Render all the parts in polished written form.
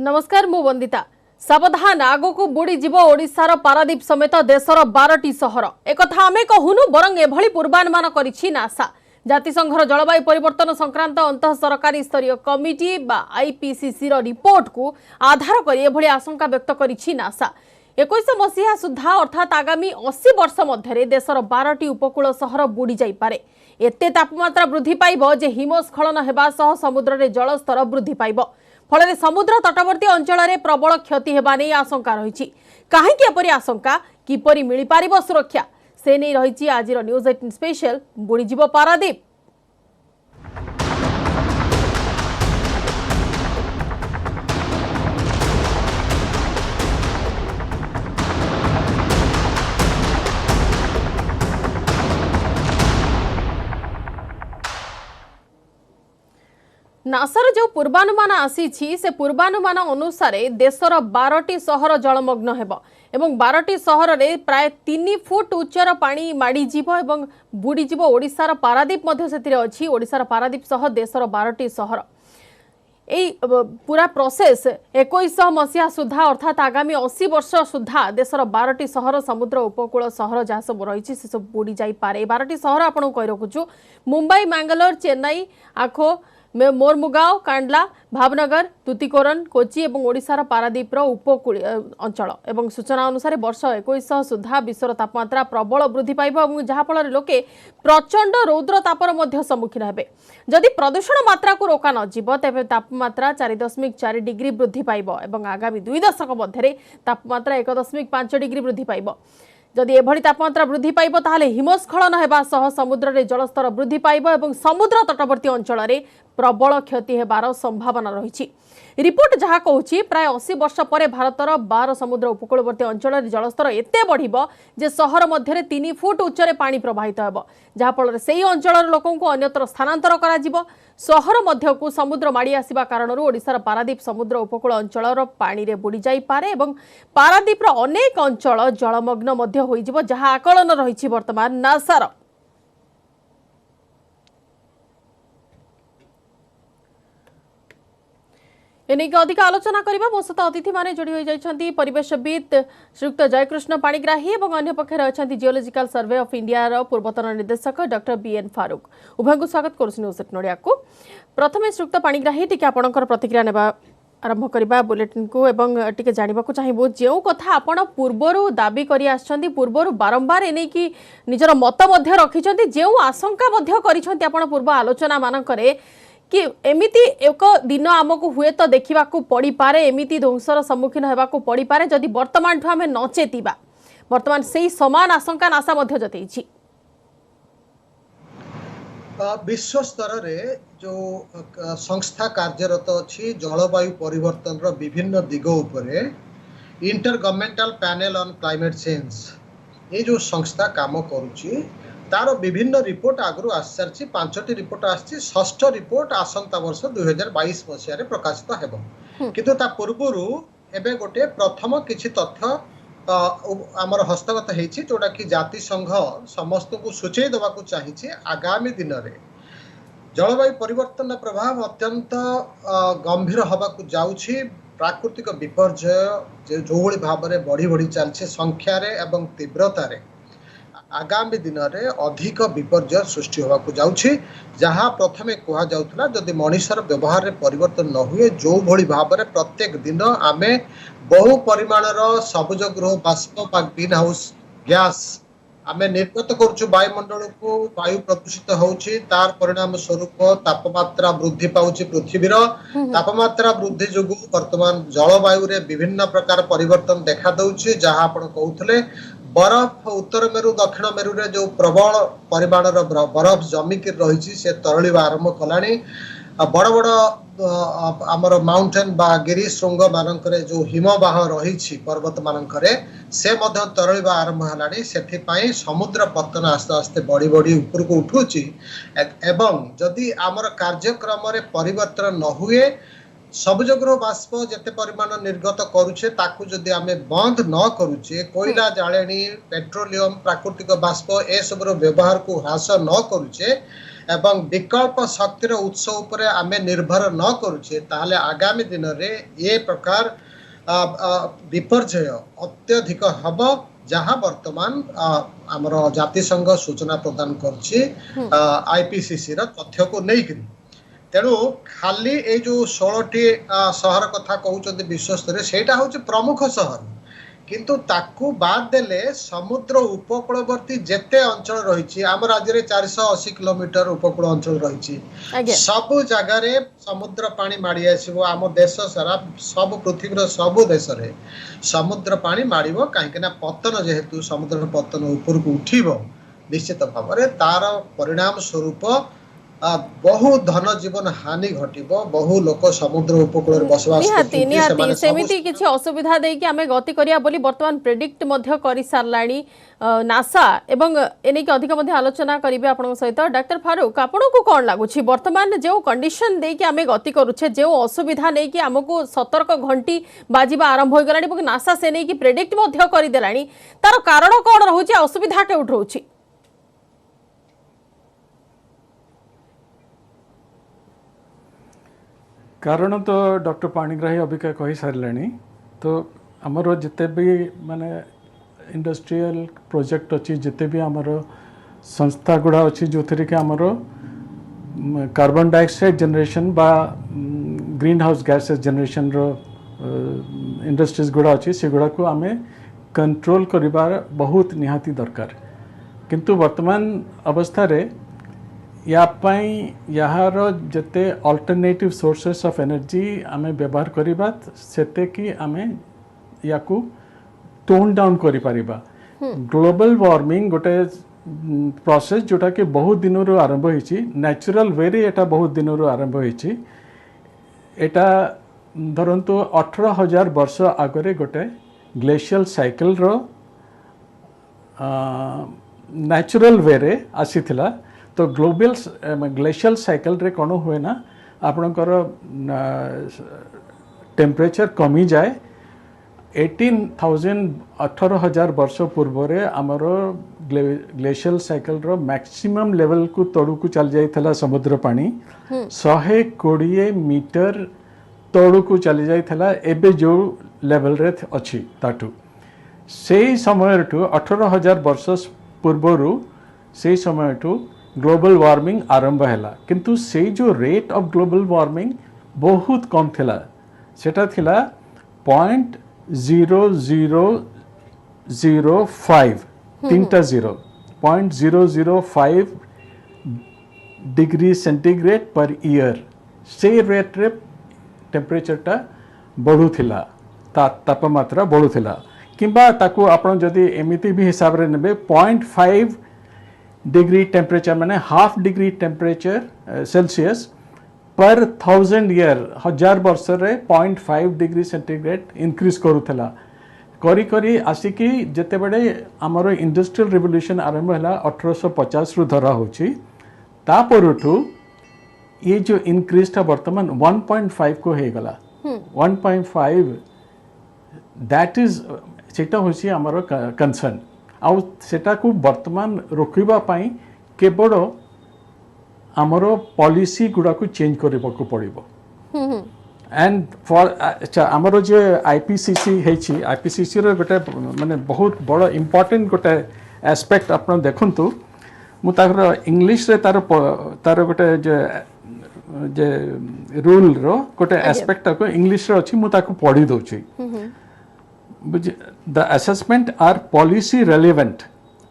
नमस्कार मु वंदिता सावधान आग को बुड़ी जीव ओडिशार पारादीप समेत देशर 12टी सहर एक आमे कहूनु बरं एभली पूर्वानुमान करिछि नासा जातिसंघर जलवायु परिवर्तन संक्रांत अंतः सरकारी स्तरीय कमिटी बा आईपीसीसी रो रिपोर्ट को आधार करी एभली आशंका व्यक्त करिछि नासा 21 मसीहा सुधा अर्थात आगामी 80 वर्ष मध्य देशर 12टी उपकूल सहर बुड़ी जाई पारे। एते तापमात्रा वृद्धि पाइबो जे हिमस्खलन हेबा सह समुद्र रे जलस्तर वृद्धि पाइबो फल समुद्र तटवर्ती अंचल में प्रबल क्षति हेबा नै आशंका रही। कहीं एपरी आशंका किपरि मिली पारिबो सुरक्षा से नहीं रही आज न्यूज 18 स्पेशल बुड़ीजीव पारादीप। नासार जो पूर्वानुमान आसी से पूर्वानुमान अनुसार देशर 12टी सहर जलमग्न हेब एवं 12टी सहर में प्राय 3 फुट उच्चर पानी माड़ी जीव एवं बुड़ी जीव ओडिशार पारादीप मध्य सेतिरे अछि। ओडिशार पारादीप सह देशर 12टी सहर एई पूरा प्रोसेस 21 मसीहा सुधा अर्थात आगामी 80 वर्ष सुधा देशर 12टी सहर समुद्र उपकूल सहर जहाँ सब रही से सब बुड़ी जाई पारे। 12टी सहर आपन कहि रखुछु मुंबई मैंगलोर चेन्नई आखो मोरमुगांव कांडला भावनगर तुतीकोरन कोची और ओडिशार पारादीप उपकूल अंचल एवं सूचना अनुसार वर्ष 21 सुधा विश्वर तापमात्रा प्रबल वृद्धि पाइब जहाँफल लोके प्रचंड रौद्र तापर मध्य सम्मुखीन हेबे। जदि प्रदूषण मात्रा को रोका नजिब तेबे तापमात्रा 4.4 डिग्री वृद्धि पाइब एवं आगामी 2 दशक मध्य तापमात्रा 1.5 डिग्री वृद्धि पाइब। जदि एभली तापमात्रा वृद्धि पाइब ताहले हिमस्खलन हेबा सह समुद्र रे जलस्तर वृद्धि पाइब एवं समुद्र तटवर्ती अंचल रे प्रबल क्षति हेबार संभावना रही। रिपोर्ट जहाँ कहूँ प्राय 80 वर्ष पर भारतर 12 समुद्र उपकूलवर्ती अंचल जलस्तर एते बढ़िबो जे सहर मध्य 3 फुट उच्चरे पानी प्रवाहित हेबो जहाँफल से अंचल लोकों को अन्यत्र स्थानांतर करा जिवो। सहर मध्य को समुद्र माड़ी आसिबा कारण ओडिशार पारादीप समुद्र उपकूल अंचल पानी रे बुड़ी जाई पारे एवं पारादीप अनेक अंचल जलमग्न मध्य होई जिवो जहाँ आकलन रही वर्तमान नासार। एनेक अधिक आलोचना करबा मो सहित अतिथि माने जोड़ी होई जाइछंती परिवेशविद श्रीयुक्त जयकृष्ण पाणिग्राही एवं अन्य पक्षर अछंती जियोलॉजिकल सर्वे ऑफ इंडिया रो पूर्वतन निर्देशक डॉक्टर बीएन फारूक। उभय को स्वागत करूछु न्यूज 18 नोडिया को। प्रथमे श्रीयुक्त पाणिग्राही टिके आपनकर प्रतिक्रिया नेबा आरंभ करबा बुलेटिन को एवं टिके जानिबा को चाहिबो जेउ कथा आपण पूर्वरु दाबी करी आछंती पूर्वरु बारंबार एने की निजर मत मध्य रखिछंती जेउ आशंका मध्य करिछंती आपण पूर्व आलोचना मानकरे कि एमिति एक दिन आमको हुए तो देखा पड़ी पारे एमिति ध्वंसर सम्मुखीन होगा पड़ी पारे जदि वर्तमान ठू आम न चेतिबा वर्तमान से समान आशंका नासा मध्य जतैछि। विश्व स्तर रे जो संस्था कार्यरत अछि जलवायु परिवर्तन रो विभिन्न दिग उपरे inter governmental panel on climate change ये जो संस्था काम करुछि तार विभिन्न रिपोर्ट आगु आसी 5टी रिपोर्ट आसी 6ठ रिपोर्ट आसंता वर्ष 2022 मसीह रे प्रकाशित हेबो किंतु ता पूर्वरु एबे गोटे प्रथम किछि तथ्य आमर हस्तगत हेछि जोटा कि जाति संघ समस्त को सूचय देबा को चाहिछि आगामी दिन रे जलवायु परिवर्तन प्रभाव अत्यंत गंभीर हबा को जाउछि। प्राकृतिक विपर्यय जो भाव में बढ़ी बढ़ी चलछि संख्या रे एवं तीव्रता रे आगामी दिन में अधिक विपर्यय सृष्टि होगा जाउछि जहाँ प्रथमे कहा जाउथला जदि मनुष्यर व्यवहार में परिवर्तन न हुए जो भली भाव में प्रत्येक दिन आमे बहु परिमाणर सबुज गृह बाष्प बा ग्रीन हाउस गैस आमे निर्गत करूछु वायुमंडल को वायु प्रदूषित होउछि तार परिणाम स्वरूप तापमात्रा वृद्धि पाउछि पृथ्वीर तापमात्रा वृद्धि जोगु वर्तमान जलवायु रे विभिन्न प्रकार परिवर्तन देखा दउछि जहाँ आपण कहउथले बरफ उत्तर मेरु दक्षिण मेरु रे जो प्रबल परिमाणर बरफ जमिक रही से तरलिबा आरंभ कलानी बड़ बड़ आमर माउंटेन बा गिरी श्रृंग मानकरे जो हिमबाह रही पर्वत मानकरे से मध्य तरलिबा आरंभ हलानी सेथिपाई समुद्र पतन आस्ते आस्ते बढ़ी बढ़ी ऊपर को उठुची एवं जदि आमर कार्यक्रम रे परिवर्तन न हुए सबुज गृह बाष्प जेते परिमाण निर्गत करुचे ताकू जदि आमे बंद न करुचे कोयला जाळेनी पेट्रोलियम प्राकृतिक बाष्प ए सब व्यवहार को ह्रास न करुचे एवं विकल्प शक्तिर उत्स उपरे आमे निर्भर न करूचे ताहले आगामी दिन रे ये प्रकार विपर्जय अत्यधिक हब जहाँ वर्तमान आमर जातिसंघ सूचना प्रदान करछि आईपीसीसी रा तथ्य को नहीं करी तेणु खाली ए जो 16टी सहर कथा कहउछन्ते विश्व स्तर सेटा होछि प्रमुख सहर किंतु ताकू बाद देले समुद्र उपकूलवर्ती जेते अंचल रही आम राज्य 480 किलोमीटर उपकूल अंचल रही सब जगार समुद्र पानी माड़ी आसो आम देश सारा सब पृथ्वी सब देश रे समुद्र पानी माड़ो कहीं पतन जेहेतु समुद्र पतन ऊपर को उठिबो निश्चित भाव में तार परिणाम स्वरूप बहु धन जीवन हानि घटिबो बहु लोक समुद्र उपकूल बसवास निहाती सेमिति किछि असुविधा देई कि हमें गति करिया बोली वर्तमान प्रेडिक्ट मध्य करि सारलाणी नासा एवं एने के अधिक मध्य आलोचना करिवे आपन सहित डॉक्टर फारूक आपन को कोन लागुछि वर्तमान जो कंडीशन देई कि हमें गति करूछे जो असुविधा नै कि हमको सतर्क घंटी बाजिबा आरंभ होय गलाणी एवं नासा से नै कि प्रेडिक्ट मध्य करि देलाणी तार कारण कोन रहउछि असुविधा के उठउछि कारण तो डॉक्टर पाणिग्राही अबिका कही सारे तो आमर जिते भी माने इंडस्ट्रियल प्रोजेक्ट अच्छी जिते भी आमर संस्था गुड़ा अच्छी जो थी कि आमर कार्बन डाइऑक्साइड जनरेशन बा ग्रीन हाउस गैसेस जनरेशन रो इंडस्ट्रीज गुड़ा अच्छी से गुड़ा को आमे कंट्रोल करिबार बहुत निहाती दरकार किंतु वर्तमान अवस्था रे यार जते अल्टरनेटिव सोर्सेस ऑफ एनर्जी आमे व्यवहार करिबा सेते कि आमे याकू टोन डाउन करि परिबा ग्लोबल वार्मिंग गोटे प्रोसेस जोटा कि बहुत दिन रो आरंभ होइछि नेचुरल वे रे एटा बहुत दिन रो आरंभ होइछि एटा धरंतु 18,000 वर्ष आगरे गोटे ग्लेशियल साइकिल रो नेचुरल वे रे आसीथिला तो ग्लोबल ग्लेशियल साइकिल रे कौन हुए ना आपणकर टेम्परेचर कमी जाए 18,000 वर्ष पूर्व आमर ग्लेशियल साइकिल रो मैक्सिमम लेवल को तड़ू को चल जाइथला समुद्र पानी 120 मीटर तड़ू को चली जाइथला एबे जो लेवल रे अछि ताटू से समय 18,000 वर्ष पूर्व से समय ग्लोबल वार्मिंग आरंभ है किंतु से जो रेट ऑफ ग्लोबल वार्मिंग बहुत कम थिला सेटा थिला 0.0005 तीनटा 0.005 डिग्री सेंटीग्रेड पर ईयर से रेट रे टेम्परेचर टा बढ़ू थिला तापमात्रा बढ़ू थिला किंबा ताकू आपण जदि एमिति भी हिसाब रे नेबे 0.5 डिग्री टेम्परेचर माने हाफ डिग्री टेम्परेचर सेल्सियस पर 1000 ईयर 1000 वर्ष रे 0.5 डिग्री सेंटीग्रेड इंक्रीज करूथला करी करी आसिकी जेते बडे हमर इंडस्ट्रियल रिवोल्यूशन आरंभ हला 1850 रु धरा होची ता परठू ये जो इंक्रीज था वर्तमान 1.5 को हे गला 1.5 दैट इज सेटा होची हमर कंसर्न आउ सेटा को वर्तमान रोकवा पाई केवल आमर पॉलिसी गुड़ा को चेंज करबा को पड़िबो एंड फॉर अच्छा आमर जो आईपीसीसी हेची आईपीसीसी रो गोटे माने बहुत बड़ इंपोर्टेंट गोटे एस्पेक्ट आपण देखंतु मु ताकर इंग्लिश रे तार गोटे जे रूल रो गोटे एस्पेक्ट को इंग्लिश रे अछि मु ताको पढी दोछि The assessment are policy relevant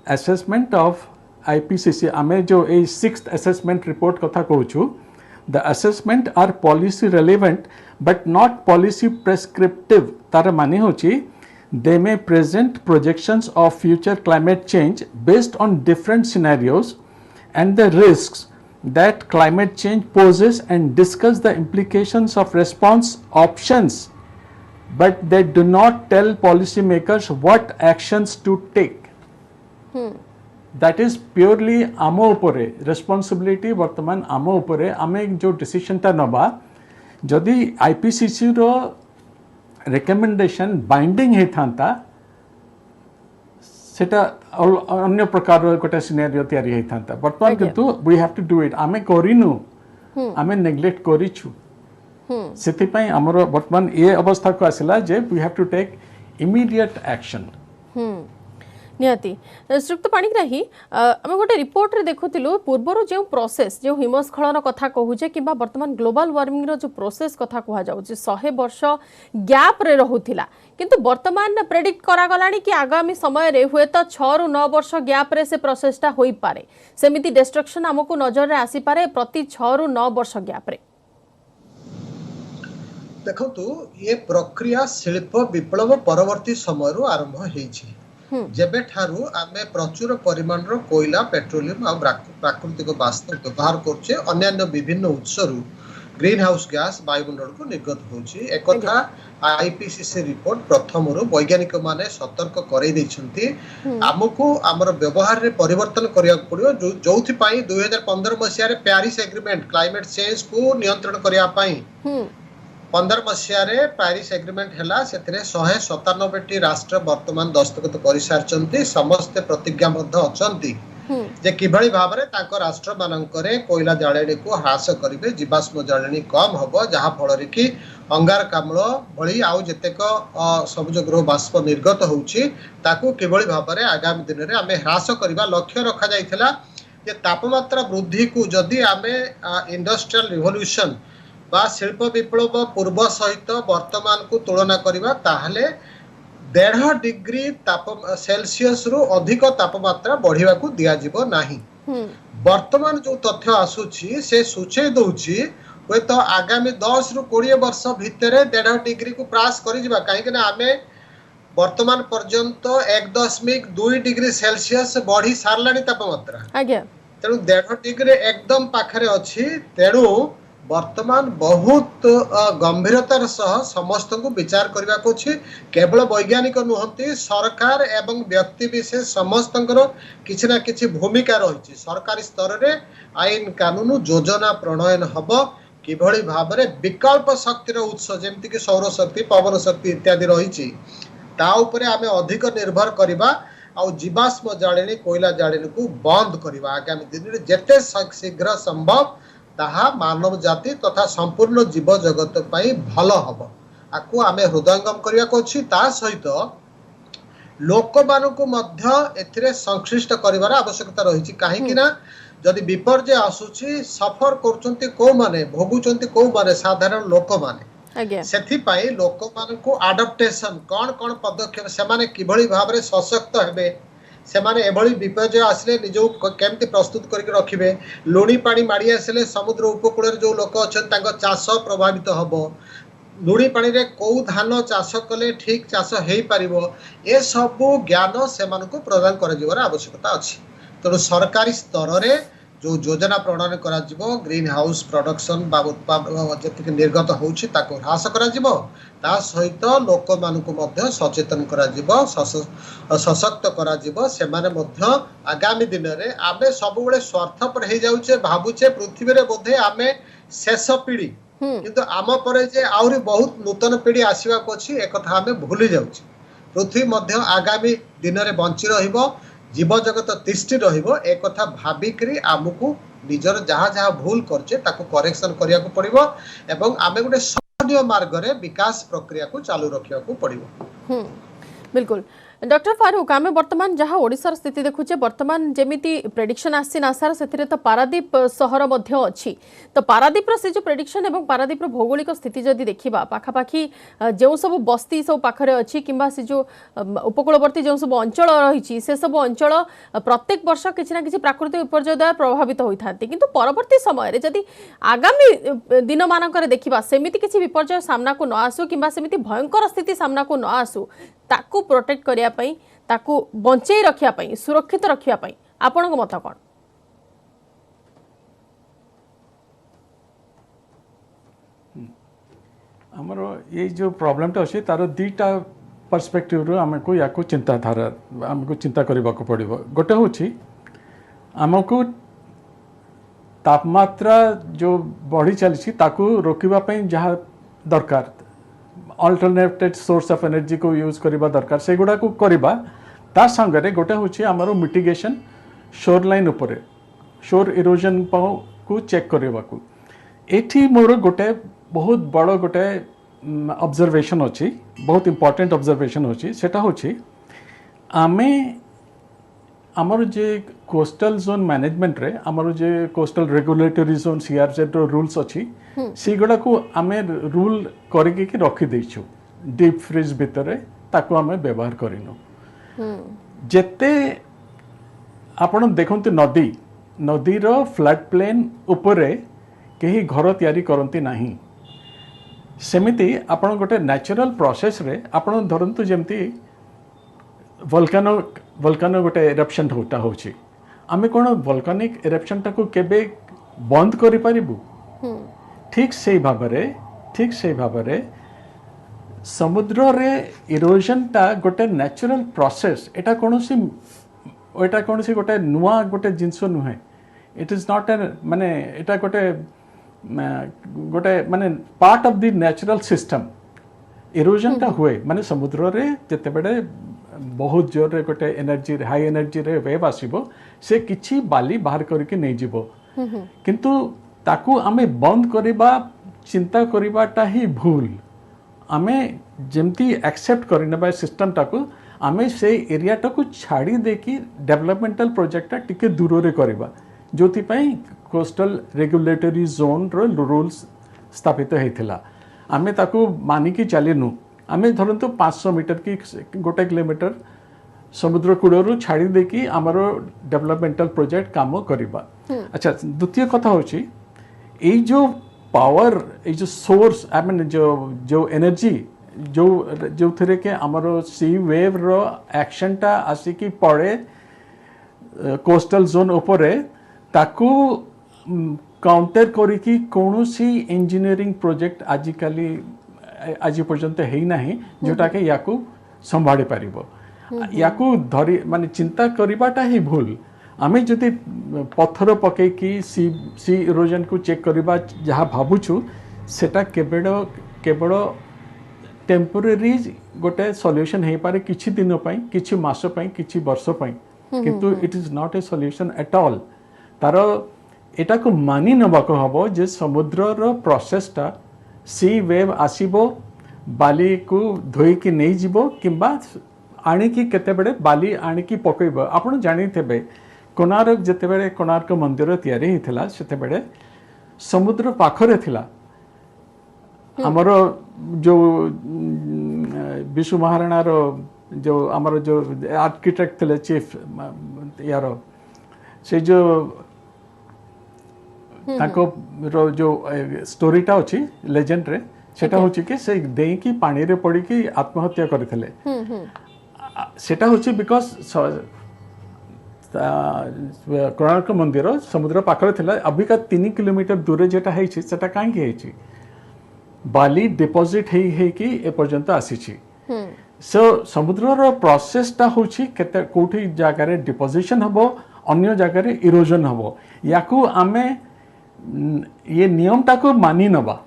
assessment of IPCC आमे जो ए 6th assessment report कथा कहूछु the assessment are policy relevant but not policy prescriptive तार माने होची they may present projections of future climate change based on different scenarios and the risks that climate change poses and discuss the implications of response options but they do not tell policymakers what actions to take. That is purely आमो उपरे responsibility वर्तमान आमो उपरे आमे जो decision ता नबा जदि IPCC रो recommendation binding हे थांता सेटा अन्य प्रकार गोटे सिनेरियो तैयारी होता बर्तमान आज्ञा। किंतु we have to do it आमे करिनु आमे नेग्लेक्ट करिछु सेति हमर बर्तमान ये अवस्था को आसिला जे we have to take immediate action निहाती श्रीयुक्त पाणिग्राही आम गोटे रिपोर्ट रे देखुलु पूर्वर जो प्रोसेस जो हिमस्खलन कथा कहूचे कि वर्तमान ग्लोबल वार्मिंग रो जो प्रोसेस कथा कहा जाउची 100 वर्ष गैप रे रहुथिला किंतु वर्तमान प्रेडिक्ट करा गलानी कि आगामी समय रे हुए तो 6 रु 9 वर्ष गैप रे से प्रोसेसटा होई पारे सेमिति डिस्ट्रक्शन हमकु नजर रे आसी पारे प्रति 6 रु 9 वर्ष गैप रे देखंतु ये प्रक्रिया शिल्प विप्लव परवर्ती समय रु आरंभ हेछि जेबे ठारू आमे प्रचुर परिमाण रो कोयला पेट्रोलियम आ प्राकृतिक वाष्प व्यवहार करछे अन्य विभिन्न उत्सरु ग्रीन हाउस गैस वायुमंडल को निर्गत होछि एकथा आईपीसीसी रिपोर्ट प्रथम रो वैज्ञानिक माने सतर्क करै दैछंती हमकु हमर व्यवहार रे परिवर्तन करिया पड़ियो जोथि पई 2015 मसिया रे पेरिस एग्रीमेंट क्लाइमेट चेंज को नियंत्रण करिया पई 15 मसिया रे पेरिस एग्रीमेंट हैला सेतरे 197 राष्ट्र वर्तमान दस्तखत करि सारचंती समस्त प्रतिज्ञाबद्ध अछंती जे किभଳି भाबरे ताको राष्ट्र मानकरे कोयला जाळेणी को ह्रास करिवे जीवाश्म जाळेणी कम हबो जहा फଳରେ कि अंगारकाम्ल भଳି आउ जतेक सबुज गृह बाष्प निर्गत होउची ताको किभଳି भाबरे आगामी दिन रे हमें ह्रास करिवा लक्ष्य रखा जायथिला जे तापमात्रा वृद्धि को जदि हमें इंडस्ट्रियल रिवोल्यूशन बा शिल्प विप्लव पूर्व सहित वर्तमान को तुलना करिवा ताहले 1.5 डिग्री सेल्सियस रु अधिक तापमात्रा बढ़िवा को दिया जिवो नाही वर्तमान जो तथ्य आसुची से सूचय दउची वे तो आगामी 10 रु 20 वर्ष भितरे 1.5 डिग्री को क्रॉस करि जिबा काहे कि ना हमें वर्तमान पर्यंत 1.2 डिग्री सेल्सियस बढ़ी सारलानी तापमात्रा आज्ञा तेणु 1.5 डिग्री एकदम पाखरे अछि तेणु वर्तमान बहुत गंभीरतार सह समस्त को विचार करबा को छी केवल वैज्ञानिक नुहंती सरकार एवं व्यक्ति विशेष समस्त किछि ना किछि भूमिका रहिछि सरकारी स्तर रे आईन कानून योजना प्रणयन हबो किभଳି भाबरे विकल्प शक्तिर उत्स जेमति कि सौर शक्ति पवन शक्ति इत्यादि रहिछि ता उपरे आमे अधिक निर्भर करिबा आ जीवाश्म जाळेणी कोयला जाळेणी को बंद करिबा आगामी दिन रे जेते शीघ्र संभव ताहा मानव जाति तथा संपूर्ण जीव जगत पई भलो हबो आकु आमे हृदयंगम करिया को छी ता सहित लोक मानको मध्य एथिरे संश्लिष्ट करिवार आवश्यकता रहिछि काहे कि ना जदि विपर्जय आसुछि सफर करचंती को माने भोगुचंती को माने साधारण लोक माने आज्ञा सेथि पई लोक मानको अडॉप्टेशन कोन पदक्षेप से माने किभଳି भाबरे सशक्त हेबे से माने एभଳି विपर्जय आसले निजो केमति प्रस्तुत करके रखिबे लुणी पानी माडी आसले समुद्र उपकूल रे जो लोक अछन तांको चाष प्रभावित हबो लुणी पानी रे को धान चाष कले ठीक चाष हेई परिबो ए सब ज्ञान से मानको प्रदान कर जिवर आवश्यकता अछि तो सरकारी स्तर रे जो योजना प्रणयन करा जिवो ग्रीन हाउस प्रोडक्शन बा उत्पादन जति निर्गत होउछि ताको ह्रास करा जिवो ता सहित लोक मानको मध्य सचेतन करा जिवो सशक्त करा जिवो से माने मध्य आगामी दिन रे आबे सब बेले स्वार्थपर हे जाउछे भाबुछे पृथ्वी रे बोधे आमे शेष पीढ़ी किंतु आम परे जे आउरी बहुत नूतन पीढ़ी आसीबा कोछि एकथा आमे भूली जाउछि पृथ्वी मध्य आगामी दिन रे बंची रहिबो जीव जगत तिष्टि रहिबो एक कथा भाबिकरी आमको निजर जहाँ जहाँ भूल करछे ताको करेक्शन करिया को पड़िबो एवं आमे गुटे सह्य मार्ग रे विकास प्रक्रिया को चालू रखिया को पड़िबो बिल्कुल डॉक्टर फारूक आम वर्तमान जहाँ ओडिशार स्थिति देखुचे वर्तमान जेमिति प्रेडिक्शन आसी नासार से तो पारादीप सहर मध्य अच्छी तो पारादीपर से जो प्रेडिक्शन एवं पारादीपर भौगोलिक स्थिति जदि देखा पाखापाखि जो सब बस्ती सब पाखरे अच्छी किंबा से जो उपकूलवर्ती जो सब अंचल रही से सब अंचल प्रत्येक वर्ष किसी ना किसी प्राकृतिक विपर्यय द्वारा प्रभावित होता है किंतु परवर्ती समय जदि आगामी दिन मानक देखा सेमिति किसी विपर्यय सामना को न आसू किंबा सेमिति भयंकर स्थिति सामना को न आसू ताकू प्रोटेक्ट करिया पई ताकू बंचेई रखिया पई सुरक्षित रखिया पई आपनको मत कोन हमरो ये जो प्रॉब्लम टा अछि तार दीटा पर्सपेक्टिव रो हमको याको चिंताधारा हमको चिंता करबा को पड़िबो गोटे होछि हमको तापमात्रा जो बढ़ी चलछि ताकू रोकिबा पई जहाँ दरकार अल्टरनेटिव सोर्स ऑफ एनर्जी को यूज करबा दरकार से गुडा को करबा ता संगरे गोटे होची हमरो मिटिगेशन शोर लाइन ऊपर शोर इरोजन को चेक करबा को एठी मोर गोटे बहुत बड़ गोटे ऑब्जर्वेशन अछि बहुत इंपोर्टेंट ऑब्जर्वेशन अछि सेटा होछि आमे आमर जे कोस्टल जोन मैनेजमेंट रे आमर जे कोस्टल रेगुलेटरी जोन सीआरजेड रो रूल्स अछि सेगुडा को आमे रूल करके कि रखी दैछु डीप फ्रीज भितरे ताको आमे व्यवहार करिनो जेते आपण देखंतु नदी नदी रो फ्लड प्लेन ऊपरे केही घर तयारी करंती नाही सेमिति आपण गोटे नेचुरल प्रोसेस रे आपण धरंतु जेमती वोल्कानो गोटे इरप्शन होता होची आमे कोन वोल्कानिक इरप्शन टाको केबे बंद करि परिबु ठीक से भाबरे समुद्र रे इरोजन टा गोटे नेचुरल प्रोसेस एटा कोनोसी गोटे नुआ गोटे जिंस नुहे इट इज नॉट ए माने एटा गोटे माने part of the natural system erosion टा हुए माने समुद्र रे जते बडे बहुत जोर रे गोटे एनर्जी हाई एनर्जी रे वेव आसीबो से किछि बाली बाहर करके नहीं जीवो किंतु ताकू आमे बंद करिबा चिंता करिबाटा ही भूल आमे जेमती एक्सेप्ट करिनबा सिस्टम टाकू आमे से एरिया टाकू छाड़ी देकी डेवलपमेंटल प्रोजेक्ट टिके दूर रे करिबा जोथि पई कोस्टल रेगुलेटरी जोन रो रूल्स स्थापित हेथिला आमे ताकू मानिकी चलिनु आमे धरंतु 500 मीटर की गोटे किलोमीटर समुद्र कूड़रू छाड़ी देकी आमरो डेवलपमेंटल प्रोजेक्ट काम करिबा अच्छा द्वितीय कथा होची ए जो पावर ए जो सोर्स आई मीन जो एनर्जी जो थरे के आमरो सी वेव रो एक्शन टा आसी की पड़े कोस्टल जोन ऊपर ताकू काउंटर करिकी कोनोसी इंजीनियरिंग प्रोजेक्ट आजिकाली आज पर्यंत है नहीं जोटा के याकू संभाड़ी पारिबो याकू धरी माने चिंता करिबाटा ही भूल आमे जति पत्थर पके कि सी इरोजन को चेक करिबा जहा भाबुछु सेटा केवल टेम्परेरी गोटे सॉल्यूशन हे पारे किछि दिन पई किछि मास पई किछि वर्ष पई किंतु it is not a solution at all तारो एटा को मानि नबा को हबो जे समुद्र रो प्रोसेस टा सी वेव आसीबो बाली को धोई की नहीं जीवो किंबा आनी की केते बड़े बाली आनी की पकइबो आपण जानि थेबे कोणार्क जते बड़े कोणार्क मंदिर तयारी हिथला सेते बड़े समुद्र पाखरे थिला हमरो जो विश्व महाराणा रो जो हमरो जो आर्किटेक्ट थिले चीफ यारो से जो ताको रो जो स्टोरीटा अछि लेजेंड रे सेटा होछि कि से देई की पानी रे पड़ी की आत्महत्या करथिले सेटा होछि बिकॉज कोणार्क मंदिर समुद्र पाखरे थिला अबिका 3 किलोमीटर दूर जेटा हेछि सेटा काहे हेछि बाली डिपॉजिट हे कि ए पर्यंत आसीछि सो समुद्र रो प्रोसेस टा होछि केते कोठी जागा रे डिपोजिशन हबो अन्य जागा रे इरोजन हबो याकू आमे ये नियम टाको मानि नबा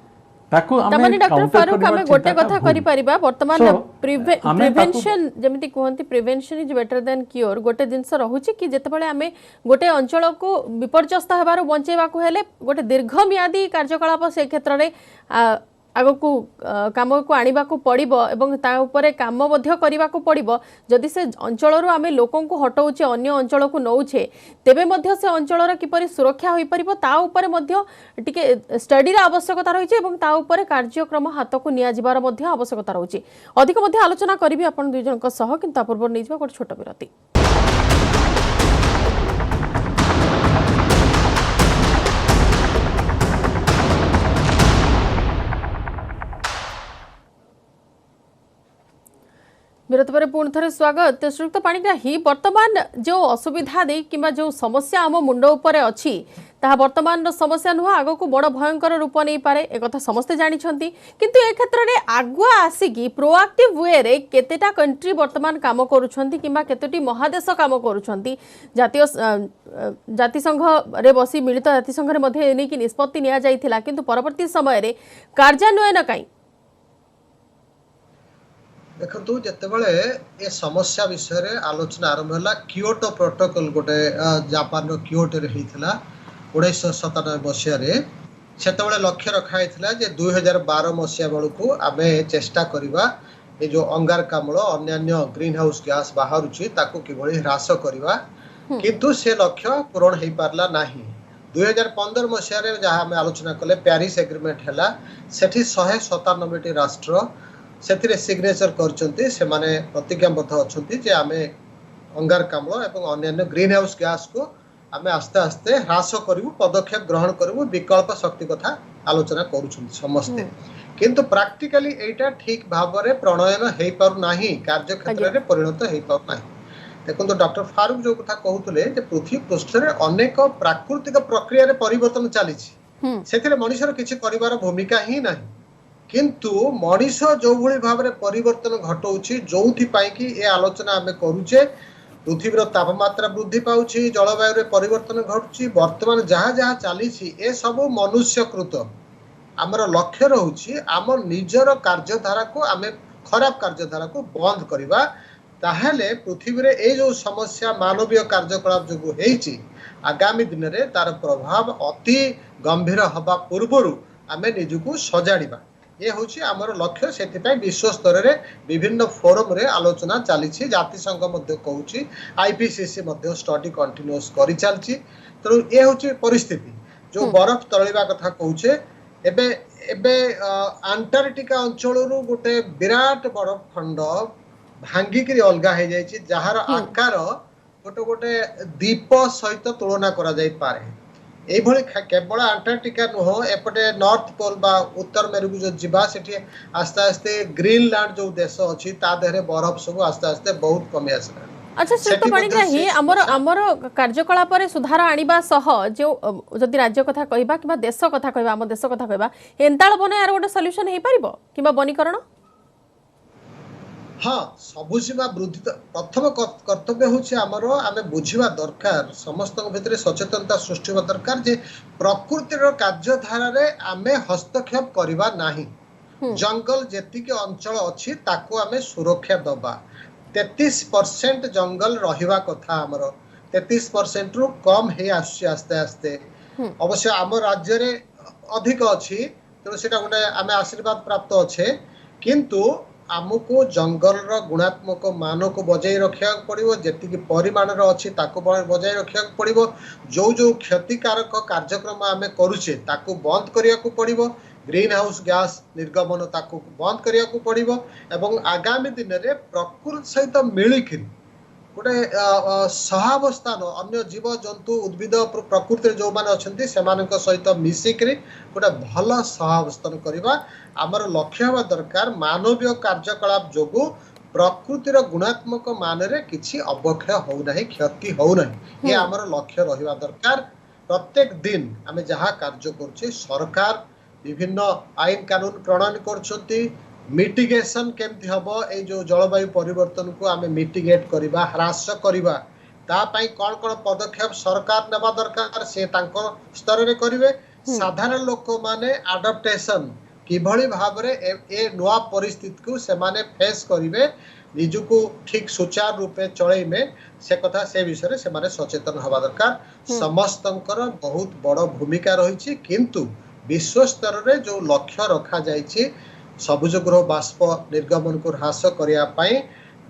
ताको तमने डॉक्टर फारूक हमें गोटे कथा करि परिबा वर्तमान प्रिवेंशन जेमिति कहंती prevention is better than cure गोटे जिंस रहुची कि जते बेले हमें गोटे अंचल को विपर्यस्त हेबार बंचेबा को हेले गोटे दीर्घम्यादी कार्यकलाप से क्षेत्र रे आगो को काम को आनिबा को पड़िबो एवं ता ऊपर काम मध्य करिबा को पड़िबो जदि से अंचल रो आमे लोकन को हटाउचे अन्य अंचल को नौछे तेबे मध्य से अंचल रो किपरि सुरक्षा होई परिबो ता ऊपर मध्य टिके स्टडी रा आवश्यकता रहिছে एवं ता ऊपर कार्यक्रम हाथ को निया जिबार मध्य आवश्यकता रहुची अधिक मध्य आलोचना करिबी आपण दुई जनक सह किंतु पूर्व नै जिबा गोटे छोट विरति विरत पर पुणी थे स्वागत श्रीयुक्त पाणिग्राही ही वर्तमान जो असुविधा दे कि जो समस्या आम मुंड उपर अच्छी ताहा वर्तमान समस्या नुह आग को बड़ भयंकर रूप नहीं पारे एक कथा समस्ते जानिछंती किंतु ए क्षेत्र में आगुआ आसिकी प्रोएक्टिव वे रे केतेटा कंट्री वर्तमान काम करूछंती किंबा केतोटी महादेश काम करूछंती जातीय जातिसंघ रे बसी मिलित जातिसंघ रे मध्ये एने की निष्पत्ति निया जाइथिला किंतु परवर्ती समय रे कार्यान्वयन काई देखु जितेबाला ए समस्या विषय रे आलोचना आरंभ है कियोटो प्रोटोकॉल गोटे जापान रो कियोटो रे होइथिला 1997 मसीह रे सेतबेले लक्ष्य रखा होइथिला जे 2012 मसीहा बेलू आमे चेष्टा करबा ये जो अंगारकाम्ल अन्यान्य ग्रीन हाउस गैस बाहरुची ताको किभଳି ह्रास करबा किंतु से लक्ष्य पूरण हो पारला नाही 2015 मसीह रे जहाँ आम आलोचना कले प्यारिस एग्रीमेंट है सेठी 197 टी राष्ट्र से सिग्नेचर करछंती से माने प्रतिज्ञाबद्ध अछंती जे आमे अंगारकाम्ल एवं अन्यान्य ग्रीन हाउस गैस को आमे आस्ते आस्ते ह्रास करू पदक्षेप ग्रहण करू विकल्प शक्ति कथा आलोचना करूछंती समस्ते किंतु प्रैक्टिकली एटा ठीक भाव में प्रणयन हो पार नाही कार्य क्षेत्र में परिणत हो पार नाही देखो डॉक्टर फारूक जो कथा कहते पृथ्वी पृष्ठ में अनेक प्राकृतिक प्रक्रिया परिवर्तन चली से मनुष्यर किसी कर भूमिका ही ना किंतु मनीष जो भली भाव में परिवर्तन घटाऊँ जो कि ये आलोचना आम करुचे पृथ्वीर तापमात्रा वृद्धि पाउछि जलवायु परिवर्तन घटुछि वर्तमान जहाँ जहाँ चली ए सब मनुष्यकृत आमर लक्ष्य रोचे आम निजर कार्यधारा को आम खराब कार्यधारा को बंद करवा ताहले पृथ्वी रे ए जो समस्या मानवीय कार्यकलाप जो होईछि आगामी दिन में तार प्रभाव अति गंभीर हवा पूर्वर आम निजको सजाड़ा ये हूँ आमर लक्ष्य से विश्व स्तर में विभिन्न फोरम रे आलोचना चली जातिसंघ कहूँ आईपीसीसी स्टडी कंटिन्यूस कर चलती तेणु ये हूँ परिस्थिति जो बरफ तलिबा कथा कहूचे एबे एबे अंटार्कटिका अंचल गोटे विराट बरफ खंड भांगिक अलगा हो जाए जार आकार गोटे गोटे द्वीप सहित तुलना करा जाई पारे एभली केवल अंटार्कटिका नुह एपटे नॉर्थ पोल बा उत्तर मेरु जो जीवा सेठी आस्ते आस्ते ग्रीनलैंड जो देश अछि ता देहरे बरफ सब आस्ते आस्ते बहुत कमी आसला अच्छा श्रीयुक्त पाणिग्राही आमर कार्यकलाप सुधार आनिबा सह जो जदि राज्य कथा कहबा किबा देश कथा कहबा आम देश कथा कहबा एंताल बने यार गोटे सॉल्यूशन हे परिबो किबा वनीकरण हाँ सबुसीमा वृद्धि प्रथम कर्तव्य हूँ आमर आम बुझा दरकार समस्त भितर सचेतनता सृष्टि होगा दरकार जे प्रकृतिर कार्यधारा आम हस्तक्षेप करवा नाही जंगल जेतिक अंचल अच्छी ताको आम सुरक्षा दबा 33% जंगल रहिबा कथा आमर 33% रु कम हे आस्ते आस्ते आस्ते अवश्य आम राज्य रे अधिक अच्छी तेणु से गोटे आम आशीर्वाद प्राप्त अच्छे किंतु आमको जंगल गुणात्मक मान को बजाय रखा पड़ो जी परिमाण अच्छी बजाय रखा पड़ो जो जो क्षतिकारक कार्यक्रम आम करुचे ताकू बंद करने को पड़ो ग्रीन हाउस गैस निर्गमन ताकू बंद करने को पड़ो एवं आगामी दिन में प्रकृति सहित मिलिकी गोटे सहावस्थान अन्य जीव जंतु उद्भिद प्रकृति जो मैंने अच्छा से सहित मिसिकी गोटे भल सहावस्थान करवा आमर लक्ष्य हवा दरकार मानवीय कार्यकलाप जोगु प्रकृतिर गुणात्मक मान रे किछि अवक्षय होना क्षति होना ये आमर लक्ष्य रहिबा दरकार प्रत्येक दिन आम जहाँ कार्य करुचे सरकार विभिन्न आईन कानून प्रणयन करछंती मिटिगेशन केमती हम ये जो जलवायु परिवर्तन को आम मिटिगेट करवा ह्रास करवा तापाई कौन कौन पदक्षेप सरकार नेबा दरकार से स्तर में करेंगे साधारण लोक माने आडप्टेशन किभली भाव में ए नुआ परिस्थिति को से माने फेस करेंगे निजुको ठीक सुचारू रूपे चलैमे से कथा से विषय से माने सचेतन हवा दरकार समस्तंकर बहुत बड़ भूमिका रही किंतु विश्व स्तर में जो लक्ष्य रखा जाइए सबुज गृह बाष्प निर्गमन को ह्रास करने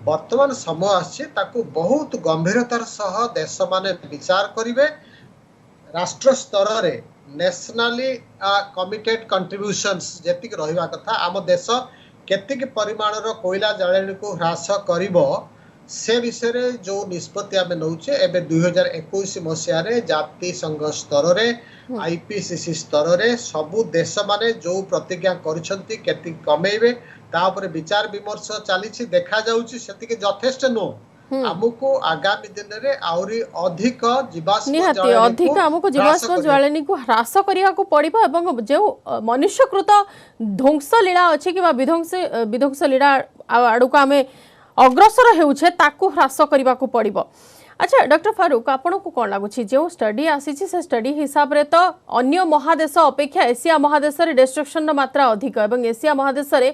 वर्तमान समय आसी बहुत गंभीरतार सह देश माने विचार करेंगे राष्ट्र स्तर रे नेशनली कमिटेड कंट्रीब्यूशंस जेतिक रहिबा कथा आम देश केतिक परिमाणर कोयला जाळेणी को ह्रास करिवो से विषय रे जो निष्पत्ति आम नौचे एबे 2021 मसीह रे जाति संघ स्तर रे आईपीसीसी स्तर रे सबु देश माने जो प्रतिज्ञा करिसंती केति कमेइबे ता ऊपर विचार विमर्श चली देखा जाउची सेतिके यथेष्ट नो हमको आगामी दिन रे आउरी अधिक जीवाश्म ज्वालानी को ह्रास करिया को पड़िबो एवं जो मनुष्यकृत ध्वंस लीला अछि कि विध्वंस लीला आडू को आमे अग्रसर हेउछे ताकू ह्रास करने को पड़ो अच्छा डॉक्टर फारूक आपन को कौन लगुच जो स्टडी आसी से स्टडी हिसाब रे तो अन्य महादेश अपेक्षा एशिया महादेश रे डिस्ट्रक्शन मात्रा अधिक एवं एशिया महादेश रे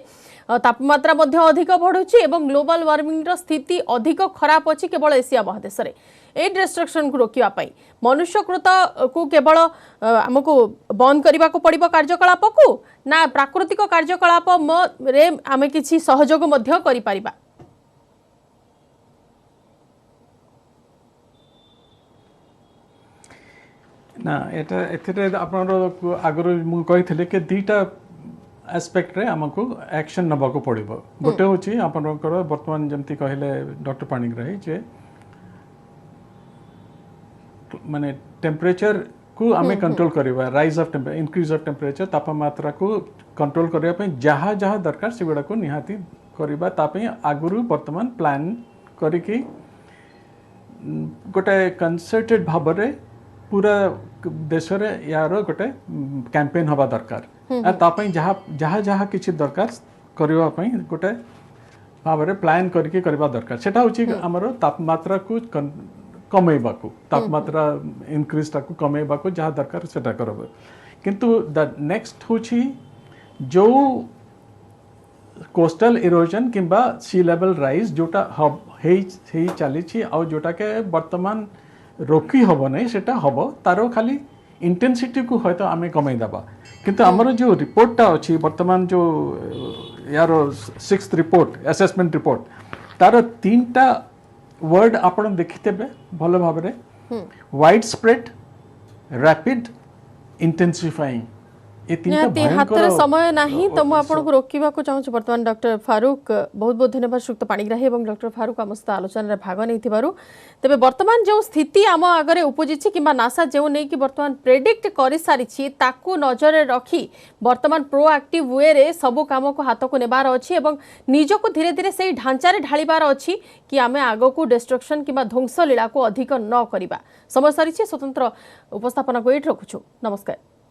तापमात्रा मध्य अधिक बढ़ुची एवं ग्लोबल वार्मिंग रो स्थिति अधिक खराब अछि केवल एशिया महादेश रे ए डिस्ट्रक्शन को रोकिया पाई मनुष्यकृत को केवल हमको बंद करबा को पड़िबो कार्यकलाप को ना प्राकृतिक कार्यकलाप रे आमे किछि सहयोग मध्य करि परिबा। ना एटा एथिरे आपनर आगरो मु कहिथिले कि दुईटा एस्पेक्ट रे हमको एक्शन नबा को पड़िबो गोटे होची आपनकर वर्तमान जेमती कहले डॉक्टर पाणिग्राही जे माने टेम्परेचर को हमें कंट्रोल करबा rise of increase of temperature तापमात्रा को कंट्रोल करबा पे जहाँ जहाँ दरकार से गुडा को निहाती करबा तापे आगुरु वर्तमान प्लान करिकि गोटे कंसर्टेड भाबरे पूरा देश रे यार गोटे कैंपेन हवा दरकार तापे जहाँ जहाँ किछि दरकार करबा पे गोटे भाबरे प्लान करके करबा दरकार सेटा होछि हमर तापमात्रा को कमेबाकू तापमात्रा इनक्रीज टाकू कमेबाकू जहाँ दरकार सेटा करब किंतु द नेक्स्ट होछि जो कोस्टल इरोजन किंबा सी लेवल राइज जोटा हे चली और जोटा के वर्तमान रोकी हब नहीं सेटा हब तार खाली इंटेंसिटी को हयतो आमे कमे दबा किंतु हमर जो रिपोर्टटा अछि वर्तमान जो यार 6th रिपोर्ट असेसमेंट रिपोर्ट तार तीनटा वर्ड आपण देखितेबे भलो भाबरे वाइड स्प्रेड रैपिड इंटेंसिफाइंग ए तीनटा हाथ समय नहीं तो मु आपन को रोकिबा को चाहूँ वर्तमान डॉक्टर फारूक बहुत बहुत धन्यवाद श्रीयुक्त पाणिग्राही और डॉक्टर फारूक आम सहित आलोचना भाग नहीं तेरे वर्तमान जो स्थिति आम आगे उपजी कि नासा जो नहीं कि वर्तमान प्रेडिक्ट कर सारी ताकू नजर रखी वर्तमान प्रोएक्टिव वे रे सब काम को हाथ को नेबार अच्छी और निजक धीरे धीरे से ढांचारे ढालिबार अच्छी कि आम आग को डिस्ट्रक्शन कि ध्वंस लीला को अधिक न करवा समय सारी स्वतंत्र उपस्थापना को ये रखुछु नमस्कार।